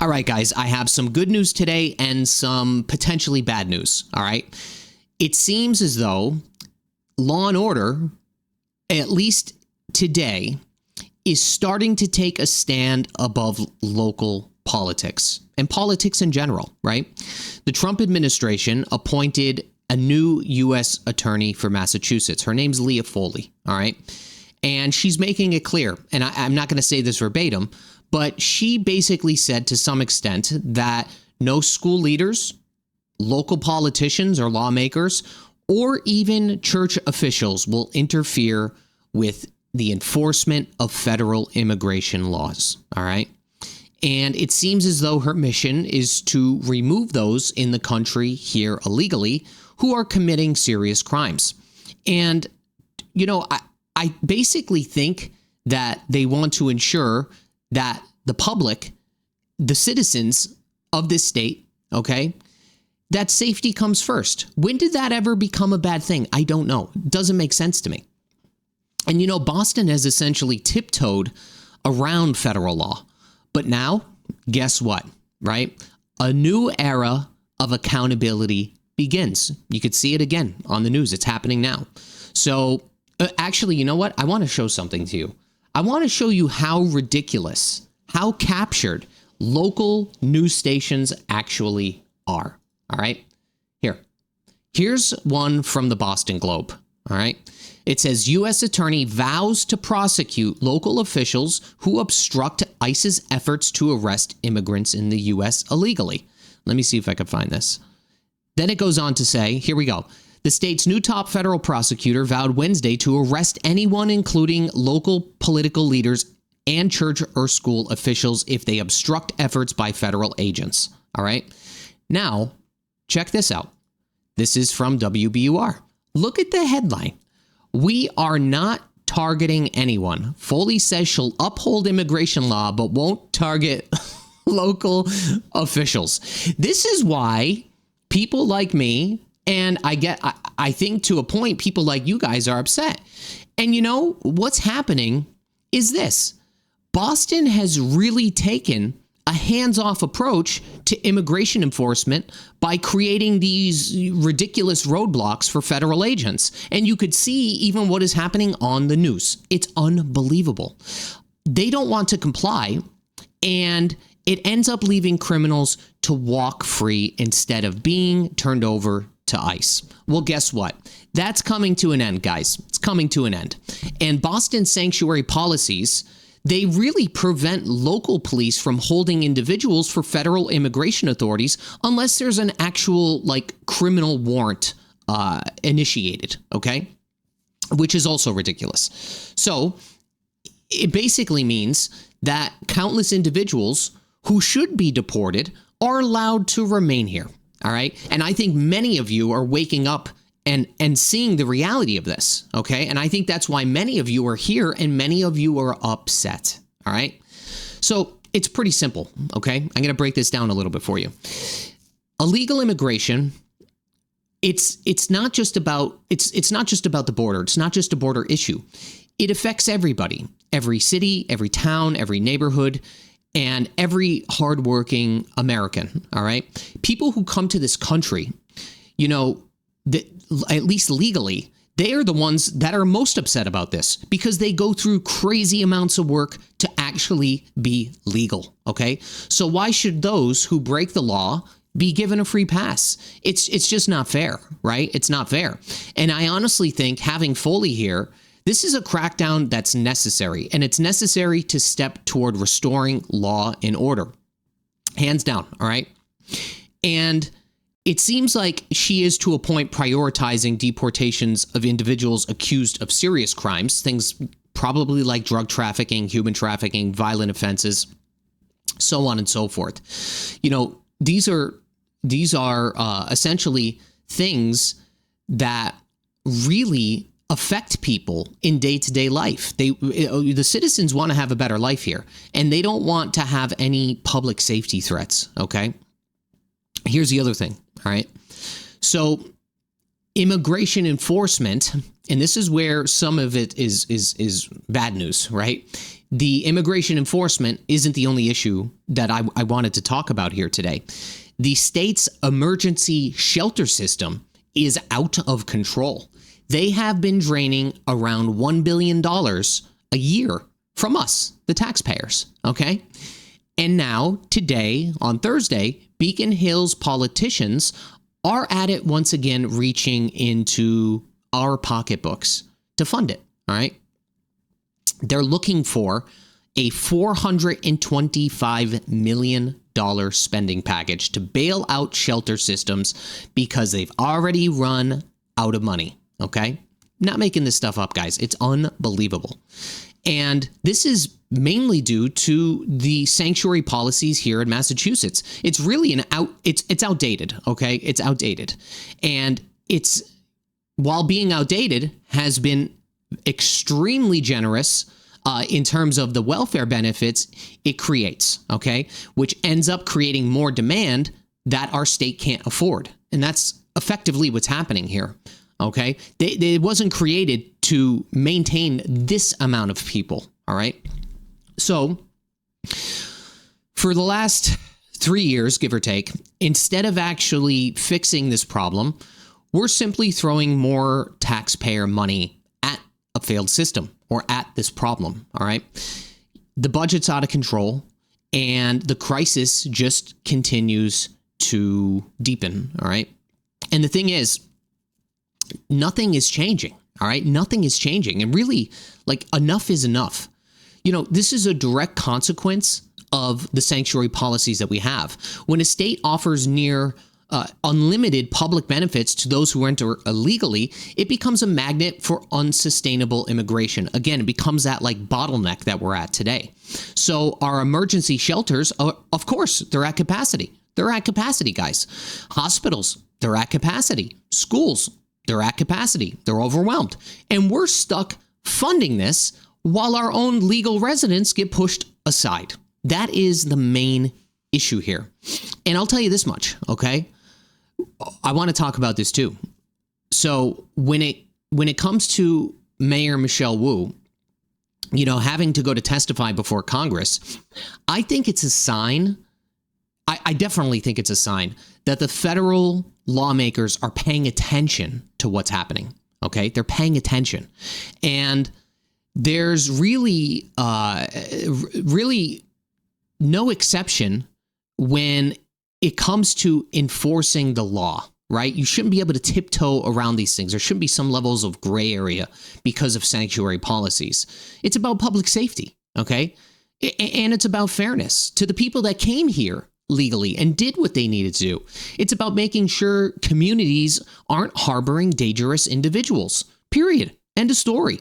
All right, guys, I have some good news today and some potentially bad news. All right. It seems as though law and order, at least today, is starting to take a stand above local politics and politics in general, right? The Trump administration appointed a new U.S. attorney for Massachusetts. Her name's Leah Foley, all right? And she's making it clear, and I'm not going to say this verbatim, but she basically said to some extent that no school leaders, local politicians or lawmakers, or even church officials will interfere with the enforcement of federal immigration laws, all right? And it seems as though her mission is to remove those in the country here illegally who are committing serious crimes. And, you know, I basically think that they want to ensure that the public, the citizens of this state, okay, that safety comes first. When did that ever become a bad thing? I don't know. It doesn't make sense to me. And, you know, Boston has essentially tiptoed around federal law. But now, guess what, right? A new era of accountability begins. You could see it again on the news. It's happening now. So actually, you know what? I want to show something to you. I want to show you how ridiculous, how captured local news stations actually are. All right. Here's one from the Boston Globe. All right. It says U.S. attorney vows to prosecute local officials who obstruct ICE's efforts to arrest immigrants in the U.S. illegally. Let me see if I can find this. Then it goes on to say, here we go. The state's new top federal prosecutor vowed Wednesday to arrest anyone, including local political leaders and church or school officials, if they obstruct efforts by federal agents. All right. Now, check this out. This is from WBUR. Look at the headline. We are not targeting anyone. Foley says she'll uphold immigration law, but won't target local officials. This is why people like me, and I think to a point, people like you guys are upset. And you know, what's happening is this. Boston has really taken a hands-off approach to immigration enforcement by creating these ridiculous roadblocks for federal agents. And you could see even what is happening on the news. It's unbelievable. They don't want to comply, and it ends up leaving criminals to walk free instead of being turned over to ICE. Well, guess what? That's coming to an end, guys. It's coming to an end. And Boston's sanctuary policies, they really prevent local police from holding individuals for federal immigration authorities unless there's an actual criminal warrant initiated, okay? Which is also ridiculous. So it basically means that countless individuals who should be deported are allowed to remain here, all right? And I think many of you are waking up and seeing the reality of this, okay? And I think that's why many of you are here and many of you are upset, all right? So it's pretty simple, okay? I'm going to break this down a little bit for you. Illegal immigration, it's not just about the border. It's not just a border issue. It affects everybody, every city, every town, every neighborhood, and every hardworking American, all right? People who come to this country, you know, at least legally, they are the ones that are most upset about this because they go through crazy amounts of work to actually be legal, okay? So why should those who break the law be given a free pass? It's just not fair, right? It's not fair. And I honestly think having Foley here, this is a crackdown that's necessary, and it's necessary to step toward restoring law and order. Hands down, all right? And it seems like she is to a point prioritizing deportations of individuals accused of serious crimes, things probably like drug trafficking, human trafficking, violent offenses, so on and so forth. You know, these are essentially things that really affect people in day-to-day life. The citizens want to have a better life here, and they don't want to have any public safety threats, okay? Here's the other thing, all right? So immigration enforcement, and this is where some of it is bad news, right? the immigration enforcement isn't the only issue that I wanted to talk about here today. The state's emergency shelter system is out of control. They have been draining around $1 billion a year from us, the taxpayers, okay? And now, today, on Thursday, Beacon Hill's politicians are at it once again, reaching into our pocketbooks to fund it, all right? They're looking for a $425 million spending package to bail out shelter systems because they've already run out of money, okay? Not making this stuff up, guys. It's unbelievable. And this is mainly due to the sanctuary policies here in Massachusetts. It's really it's outdated, okay? It's outdated. And while being outdated, has been extremely generous in terms of the welfare benefits it creates, okay? Which ends up creating more demand that our state can't afford. And that's effectively what's happening here, okay? It wasn't created to maintain this amount of people, all right? So for the last 3 years, give or take, instead of actually fixing this problem, we're simply throwing more taxpayer money at a failed system or at this problem, all right? The budget's out of control, and the crisis just continues to deepen, all right? And the thing is, nothing is changing, all right? Nothing is changing. And really, like, enough is enough. You know, this is a direct consequence of the sanctuary policies that we have. When a state offers near unlimited public benefits to those who enter illegally, it becomes a magnet for unsustainable immigration. Again, it becomes that like bottleneck that we're at today. So our emergency shelters, of course, they're at capacity. They're at capacity, guys. Hospitals, they're at capacity. Schools, they're at capacity. They're overwhelmed. And we're stuck funding this while our own legal residents get pushed aside. That is the main issue here. And I'll tell you this much, okay? I want to talk about this too. So when it comes to Mayor Michelle Wu, you know, having to go to testify before Congress, I think it's a sign. I definitely think it's a sign that the federal lawmakers are paying attention to what's happening. Okay, they're paying attention, and there's really no exception when it comes to enforcing the law, right? You shouldn't be able to tiptoe around these things. There shouldn't be some levels of gray area because of sanctuary policies. It's about public safety, okay? And it's about fairness to the people that came here legally and did what they needed to do. It's about making sure communities aren't harboring dangerous individuals, period. End of story.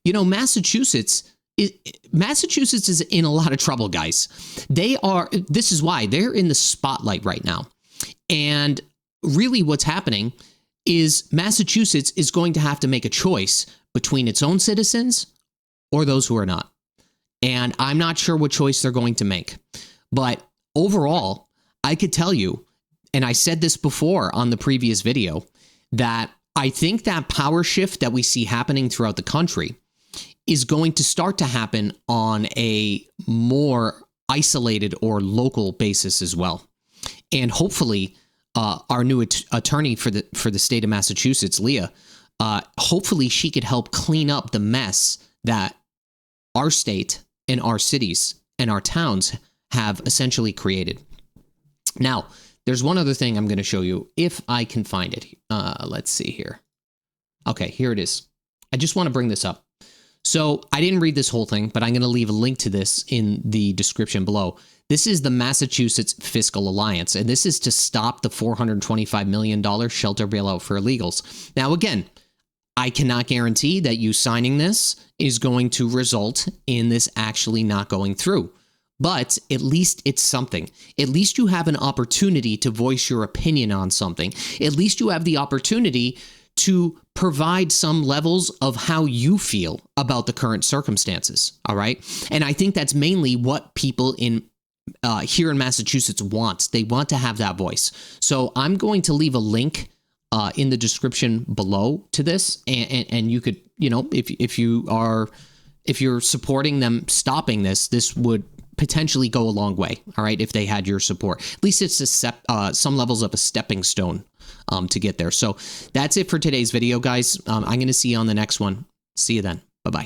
You know, Massachusetts is in a lot of trouble, guys. This is why they're in the spotlight right now. And really what's happening is Massachusetts is going to have to make a choice between its own citizens or those who are not. And I'm not sure what choice they're going to make. But overall, I could tell you, and I said this before on the previous video, that I think that power shift that we see happening throughout the country is going to start to happen on a more isolated or local basis as well. And hopefully, our new attorney for the state of Massachusetts, Leah, hopefully she could help clean up the mess that our state and our cities and our towns have essentially created. Now, there's one other thing I'm going to show you if I can find it. Let's see here. Okay, here it is. I just want to bring this up. So I didn't read this whole thing, but I'm going to leave a link to this in the description below. This is the Massachusetts Fiscal Alliance, and this is to stop the $425 million shelter bailout for illegals. Now, again, I cannot guarantee that you signing this is going to result in this actually not going through. But at least it's something. At least you have an opportunity to voice your opinion on something. At least you have the opportunity to provide some levels of how you feel about the current circumstances, all right? And I think that's mainly what people here in Massachusetts want. They want to have that voice. So I'm going to leave a link in the description below to this, and you could, you know, if you are if you're supporting them stopping this, this would potentially go a long way. All right, if they had your support, at least it's some levels of a stepping stone to get there. So that's it for today's video, guys. I'm going to see you on the next one. See you then. Bye bye.